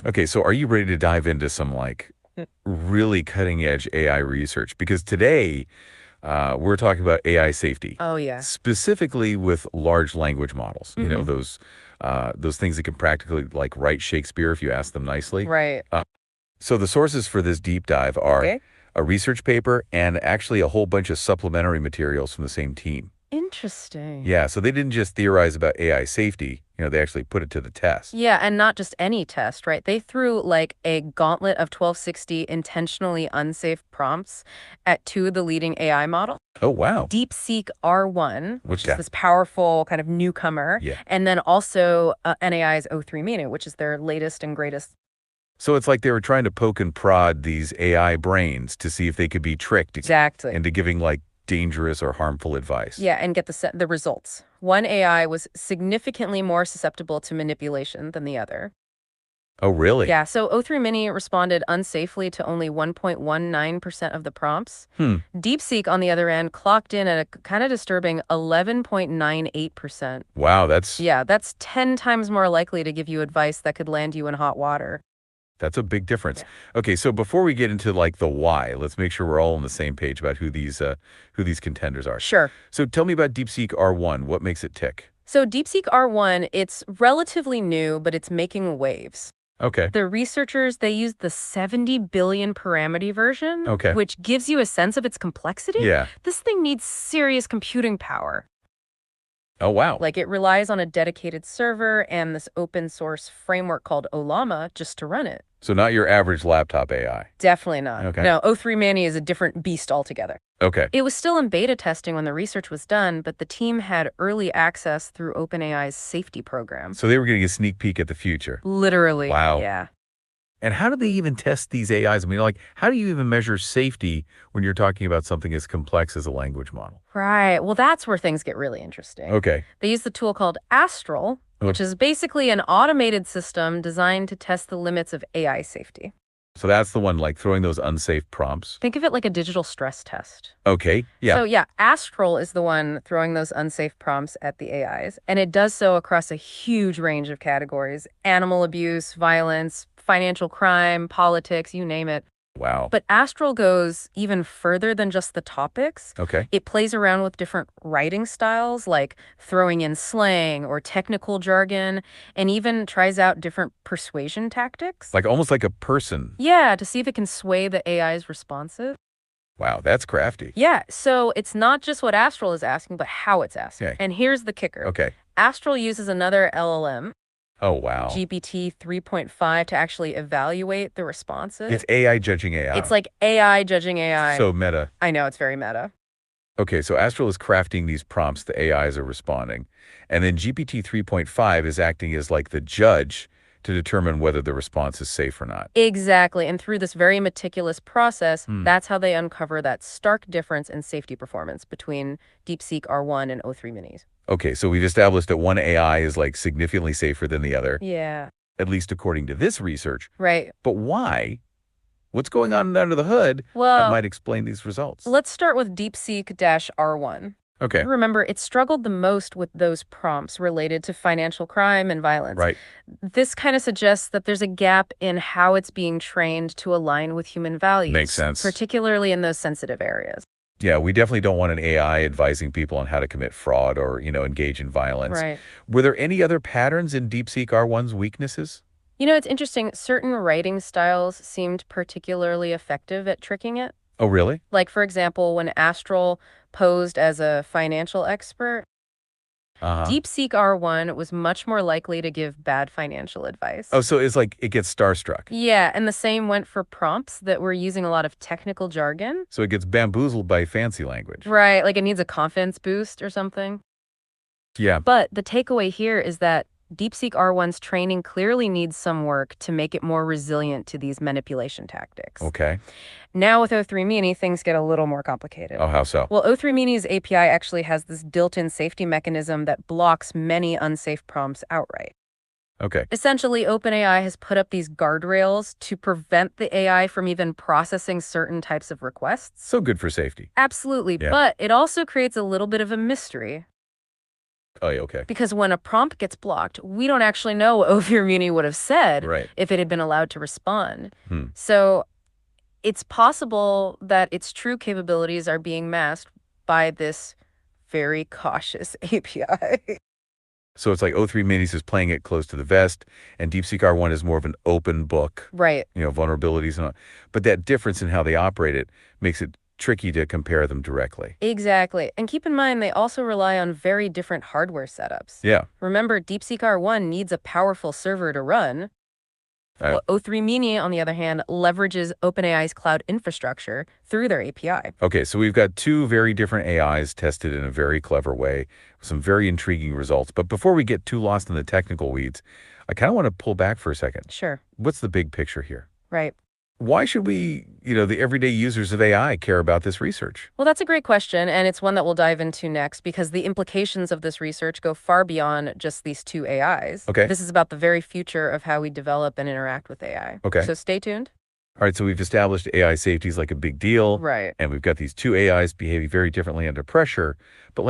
Okay, so are you ready to dive into some like really cutting edge AI research? Because today we're talking about AI safety, Oh, yeah. specifically with large language models. You know, Hmm. those things that can practically like write Shakespeare if you ask them nicely. Right. Uh, so the sources for this deep dive are Okay. a research paper and actually a whole bunch of supplementary materials from the same team. Interesting. Yeah, so they didn't just theorize about AI safety, they actually put it to the test. Yeah, and not just any test, right? They threw like a gauntlet of 1260 intentionally unsafe prompts at two of the leading AI models. Oh, wow. DeepSeek-R1, which is Yeah. this powerful kind of newcomer, Yeah. and then also NAI's o3-mini, which is their latest and greatest. So it's like they were trying to poke and prod these AI brains to see if they could be tricked Exactly. into giving like dangerous or harmful advice. Yeah, and get the results. One AI was significantly more susceptible to manipulation than the other. Oh, really? Yeah, so o3-mini responded unsafely to only 1.19% of the prompts. Hmm. DeepSeek, on the other end, clocked in at a kind of disturbing 11.98%. Wow, that's Yeah, that's 10 times more likely to give you advice that could land you in hot water. that's a big difference. Yeah. Okay, so before we get into like the why, let's make sure we're all on the same page about who these contenders are. Sure. So tell me about DeepSeek R1. What makes it tick? So DeepSeek R1, it's relatively new, but it's making waves. Okay. The researchers, they used the 70 billion parameter version, Okay. which gives you a sense of its complexity. Yeah. This thing needs serious computing power. Oh, wow. Like, it relies on a dedicated server and this open source framework called Olama just to run it. So not your average laptop AI. Definitely not. Okay. No, o3-mini is a different beast altogether. Okay. It was still in beta testing when the research was done, but the team had early access through OpenAI's safety program. So they were getting a sneak peek at the future. Literally. Wow. Yeah. And how do they even test these AIs? I mean, like, how do you even measure safety when you're talking about something as complex as a language model? Right. Well, that's where things get really interesting. Okay. They use the tool called ASTRAL, which is basically an automated system designed to test the limits of AI safety. So that's the one like throwing those unsafe prompts. Think of it like a digital stress test. Okay. Yeah. So yeah, Astral is the one throwing those unsafe prompts at the AIs, and it does so across a huge range of categories: animal abuse, violence, financial crime, politics, you name it. Wow. But Astral goes even further than just the topics. Okay. It plays around with different writing styles, like throwing in slang or technical jargon, and even tries out different persuasion tactics. Like almost like a person. Yeah, to see if it can sway the AI's responses. Wow. That's crafty. Yeah, so it's not just what Astral is asking, but how it's asking. Okay. And here's the kicker. Okay. Astral uses another LLM, Oh, wow. GPT 3.5, to actually evaluate the responses. It's AI judging AI. It's like AI judging AI. So meta. I know, it's very meta. Okay, so Astral is crafting these prompts the AIs are responding. And then GPT 3.5 is acting as like the judge to determine whether the response is safe or not. Exactly. And through this very meticulous process, Hmm. that's how they uncover that stark difference in safety performance between DeepSeek R1 and o3-minis. Okay, so we've established that one AI is like significantly safer than the other, Yeah. at least according to this research. Right. But why? What's going on under the hood that Well, might explain these results? let's start with DeepSeek-R1. Okay, Remember, it struggled the most with those prompts related to financial crime and violence. right. This kind of suggests that there's a gap in how it's being trained to align with human values. Makes sense. Particularly in those sensitive areas. Yeah, we definitely don't want an AI advising people on how to commit fraud or, engage in violence. Right. Were there any other patterns in DeepSeek R1's weaknesses? You know, it's interesting. Certain writing styles seemed particularly effective at tricking it. Oh, really? Like, for example, when Astral posed as a financial expert, Uh-huh. DeepSeek R1 was much more likely to give bad financial advice. Oh, so it's like it gets starstruck. Yeah, and the same went for prompts that were using a lot of technical jargon. So it gets bamboozled by fancy language. Right, like it needs a confidence boost or something. Yeah. But the takeaway here is that DeepSeek R1's training clearly needs some work to make it more resilient to these manipulation tactics. Okay. Now with o3-mini, things get a little more complicated. Oh, how so? Well, o3-mini's API actually has this built-in safety mechanism that blocks many unsafe prompts outright. Okay. Essentially, OpenAI has put up these guardrails to prevent the AI from even processing certain types of requests. So good for safety. Absolutely, Yeah. but it also creates a little bit of a mystery. Oh, yeah, okay. Because when a prompt gets blocked, we don't actually know what o3-mini would have said Right. if it had been allowed to respond. Hmm. So it's possible that its true capabilities are being masked by this very cautious API. So it's like o3-minis is playing it close to the vest, and DeepSeek-R1 is more of an open book, Right. vulnerabilities and all. But that difference in how they operate it makes it tricky to compare them directly. Exactly. And keep in mind, they also rely on very different hardware setups. Yeah. Remember, DeepSeek-R1 needs a powerful server to run. Uh, o3-mini, on the other hand, leverages OpenAI's cloud infrastructure through their API. Okay, so we've got two very different AIs tested in a very clever way, some very intriguing results. But before we get too lost in the technical weeds, I kind of want to pull back for a second. Sure. What's the big picture here? Right. Why should we, the everyday users of AI care about this research? Well, that's a great question, and it's one that we'll dive into next because the implications of this research go far beyond just these two AIs. Okay. This is about the very future of how we develop and interact with AI. Okay. So stay tuned. All right, so we've established AI safety is like a big deal. Right. And we've got these two AIs behaving very differently under pressure. But